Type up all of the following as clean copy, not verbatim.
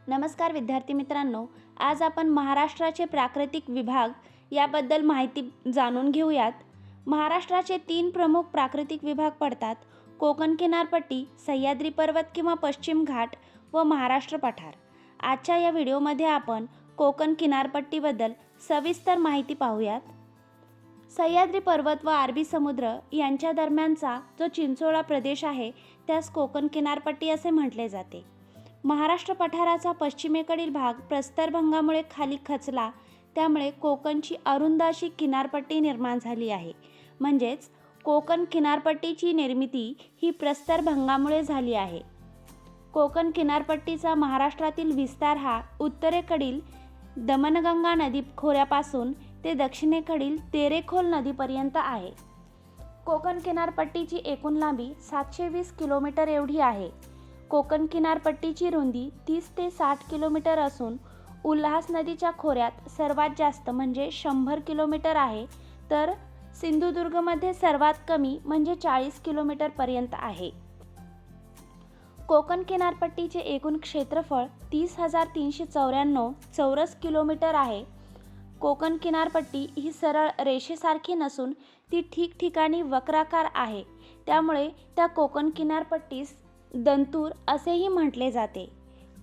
नमस्कार विद्यार्थी मित्रांनो, आज आपण महाराष्ट्राचे प्राकृतिक विभाग याबद्दल माहिती जाणून घेऊयात। महाराष्ट्राचे 3 प्रमुख प्राकृतिक विभाग पडतात: कोकण किनारपट्टी, सह्याद्री पर्वत किंवा पश्चिम घाट व महाराष्ट्र पठार। आजच्या या व्हिडिओमध्ये आपण कोकण किनारपट्टीबद्दल सविस्तर माहिती पाहूयात। सह्याद्री पर्वत व अरबी समुद्र यांच्या दरम्यानचा जो चिंचोळा प्रदेश आहे त्यास कोकण किनारपट्टी असे म्हटले जाते। महाराष्ट्र पठाराचा पश्चिमेकडील भाग प्रस्तरभंगामुळे खाली खचला, त्यामुळे कोकणची अरुंद अशी किनारपट्टी निर्माण झाली आहे। म्हणजेच कोकण किनारपट्टीची निर्मिती ही प्रस्तरभंगामुळे झाली आहे। कोकण किनारपट्टीचा महाराष्ट्रातील विस्तार हा उत्तरेकडील दमणगंगा नदी खोऱ्यापासून ते दक्षिणेकडील तेरेखोल नदीपर्यंत आहे। कोकण किनारपट्टीची एकूण लांबी 720 किलोमीटर एवढी आहे। कोकण किनारपट्टीची रुंदी 30 ते 60 किलोमीटर असून उल्हास नदीच्या खोऱ्यात सर्वात जास्त म्हणजे 100 किलोमीटर आहे, तर सिंधुदुर्गमध्ये सर्वात कमी म्हणजे 40 किलोमीटर पर्यंत आहे। कोकण किनारपट्टीचे एकूण क्षेत्रफळ 30,394 चौरस किलोमीटर आहे। कोकण किनारपट्टी ही सरळ रेषेसारखी नसून ती ठिकठिकाणी वक्राकार आहे, त्यामुळे त्या कोकण किनारपट्टीस दंतूर असेही म्हटले जाते।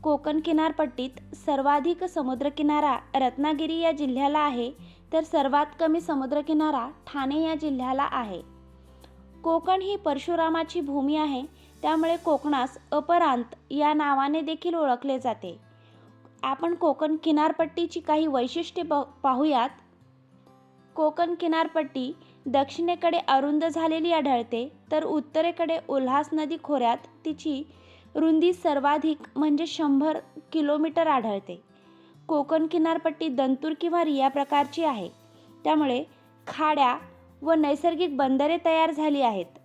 कोकण किनारपट्टीत सर्वाधिक समुद्रकिनारा रत्नागिरी या जिल्ह्याला आहे, तर सर्वात कमी समुद्रकिनारा ठाणे या जिल्ह्याला आहे। कोकण ही परशुरामाची भूमी आहे, त्यामुळे कोकणास अपरांत या नावाने देखील ओळखले जाते। आपण कोकण किनारपट्टीची काही वैशिष्ट्ये पाहूयात। कोकण किनारपट्टी दक्षिणेकडे अरुंद झालेली आढळते, तर उत्तरेकडे उल्हास नदी खोऱ्यात तिची रुंदी सर्वाधिक म्हणजे 100 किलोमीटर आढळते। कोकण किनारपट्टी दंतूर किंवा रिया प्रकारची आहे, त्यामुळे खाड्या व नैसर्गिक बंदरे तयार झाली आहेत।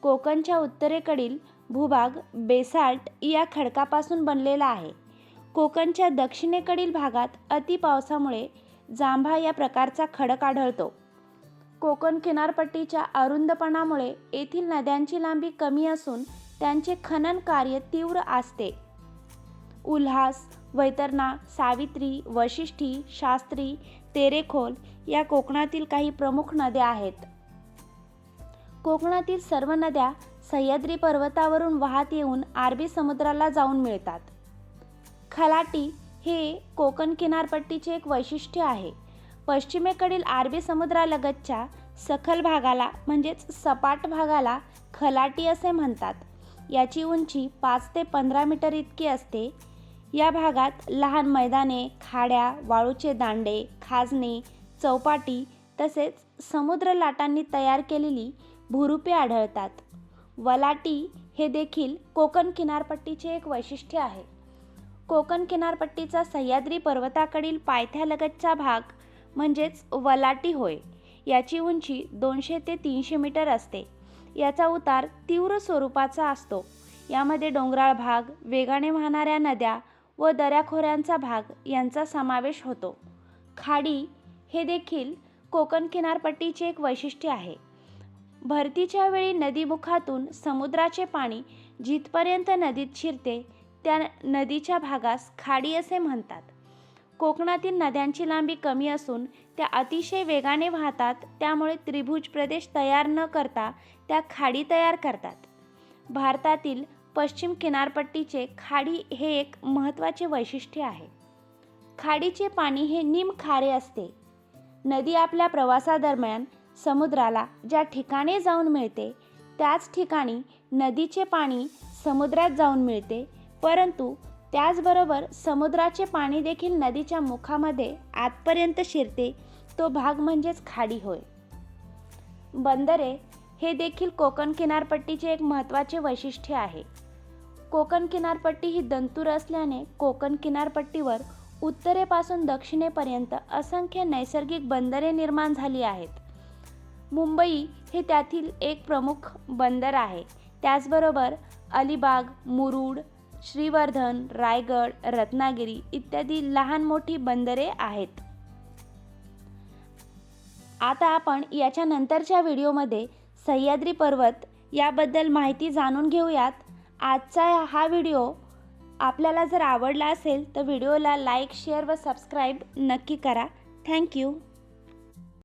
कोकणच्या उत्तरेकडील भूभाग बेसाल्ट या खडकापासून बनलेला आहे। कोकणच्या दक्षिणेकडील भागात अति पावसामुळे जांभा या प्रकारचा खडक आढळतो। कोकण किनारपट्टीच्या अरुंदपणामुळे येथील नद्यांची लांबी कमी असून त्यांचे खनन कार्य तीव्र असते। उल्हास, वैतरणा, सावित्री, वशिष्ठी, शास्त्री, तेरेखोल या कोकणातील काही प्रमुख नद्या आहेत। कोकणातील सर्व नद्या सह्याद्री पर्वतावरून वाहत येऊन अरबी समुद्राला जाऊन मिळतात। खलाटी हे कोकण किनारपट्टीचे एक वैशिष्ट्य आहे। पश्चिमेकडील अरबी समुद्रालगतच्या सखल भागाला म्हणजेच सपाट भागाला खलाटी असे म्हणतात। याची उंची 5 ते 15 मीटर इतकी असते। या भागात लहान मैदाने, खाड्या, वाळूचे दांडे, खाजणे, चौपाटी तसेच समुद्र लाटांनी तयार केलेली भूरूपे आढळतात। वलाटी हे देखील कोकण किनारपट्टीचे एक वैशिष्ट्य आहे। कोकण किनारपट्टीचा सह्याद्री पर्वताकडील पायथ्यालगतचा भाग म्हणजेच वलाटी होय। याची उंची 200 ते 300 मीटर असते। याचा उतार तीव्र स्वरूपाचा असतो। यामध्ये डोंगराळ भाग, वेगाने वाहणाऱ्या नद्या व दऱ्याखोऱ्यांचा भाग यांचा समावेश होतो। खाडी हे देखील कोकण किनारपट्टीचे एक वैशिष्ट्य आहे। भरतीच्या वेळी नदीमुखातून समुद्राचे पाणी जिथपर्यंत नदीत शिरते त्या नदीच्या भागास खाडी असे म्हणतात। कोकणातील नद्यांची लांबी कमी असून त्या अतिशय वेगाने वाहतात, त्यामुळे त्रिभुज प्रदेश तयार न करता त्या खाडी तयार करतात। भारतातील पश्चिम किनारपट्टीचे खाडी हे एक महत्त्वाचे वैशिष्ट्य आहे। खाडीचे पाणी हे निमखारे असते। नदी आपल्या प्रवासादरम्यान समुद्राला ज्या ठिकाणी जाऊन मिळते त्याच ठिकाणी नदीचे पाणी समुद्रात जाऊन मिळते, परंतु त्याचबरोबर समुद्राचे पाणी देखील नदीच्या मुखामध्ये आतपर्यंत शिरते, तो भाग म्हणजेच खाडी होय। बंदरे हे देखील कोकण किनारपट्टीचे एक महत्त्वाचे वैशिष्ट्य आहे। कोकण किनारपट्टी ही दंतूर असल्याने कोकण किनारपट्टीवर उत्तरेपासून दक्षिणेपर्यंत असंख्य नैसर्गिक बंदरे निर्माण झाली आहेत। मुंबई हे त्यातील एक प्रमुख बंदर आहे। त्याचबरोबर अलिबाग, मुरुड, श्रीवर्धन, रायगड, रत्नागिरी इत्यादी लहान मोठी बंदरे आहेत। आता आपण याच्या नंतरच्या व्हिडिओमध्ये सह्याद्री पर्वत याबद्दल माहिती जाणून घेऊयात। आजचा हा व्हिडिओ आपल्याला जर आवडला असेल तर व्हिडिओला लाईक, शेअर व सबस्क्राईब नक्की करा. थँक्यू.